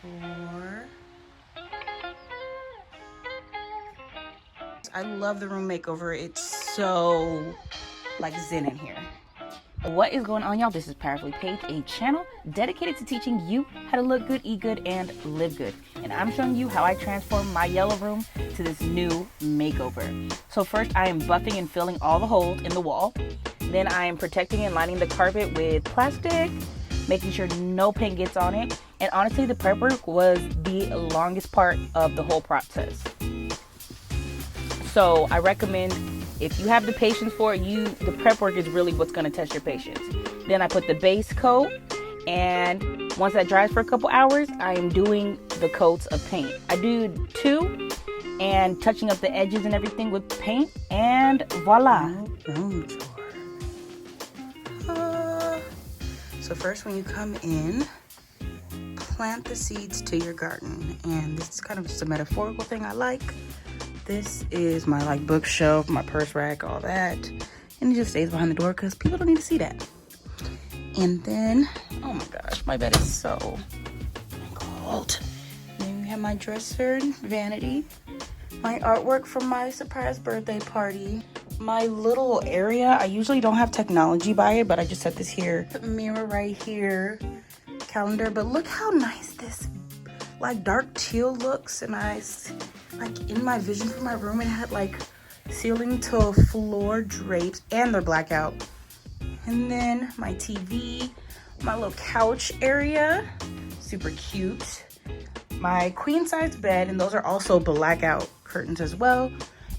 4. I love the room makeover. It's so like zen in here. What is going on, y'all? This is Powerfully Paige, a channel dedicated to teaching you how to look good, eat good, and live good. And I'm showing you how I transform my yellow room to this new makeover. So first, I am buffing and filling all the holes in the wall. Then I am protecting and lining the carpet with plastic, making sure no paint gets on it. And honestly, the prep work was the longest part of the whole process. So I recommend, if you have the patience for it, the prep work is really what's going to test your patience. Then I put the base coat, and once that dries for a couple hours, I am doing the coats of paint. I do 2 and touching up the edges and everything with paint, and voila. Room tour. So first, when you come in, plant the seeds to your garden. And this is kind of just a metaphorical thing I like. This is my like bookshelf, my purse rack, all that. And it just stays behind the door because people don't need to see that. And then, oh my gosh, my bed is so cold. And then we have my dresser and vanity. My artwork from my surprise birthday party. My little area, I usually don't have technology by it, but I just set this here. Mirror right here. Calendar, but look how nice this like dark teal looks. And like in my vision for my room, it had like ceiling to floor drapes, and they're blackout. And then my TV, my little couch area, super cute. My queen size bed, and those are also blackout curtains as well.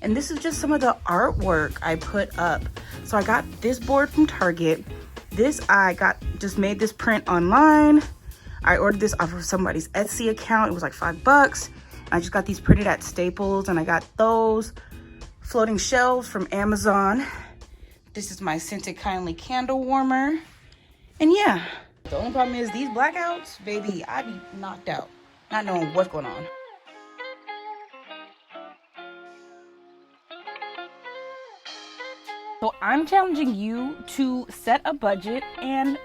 And this is just some of the artwork I put up. So I got this board from Target. This just made this print online. I ordered this off of somebody's Etsy account. It was like $5. I just got these printed at Staples, and I got those floating shelves from Amazon. This is my Scented Kindly candle warmer. And yeah, the only problem is these blackouts, baby, I be knocked out, not knowing what's going on. So I'm challenging you to set a budget and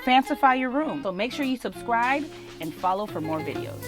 fancify your room. So make sure you subscribe and follow for more videos.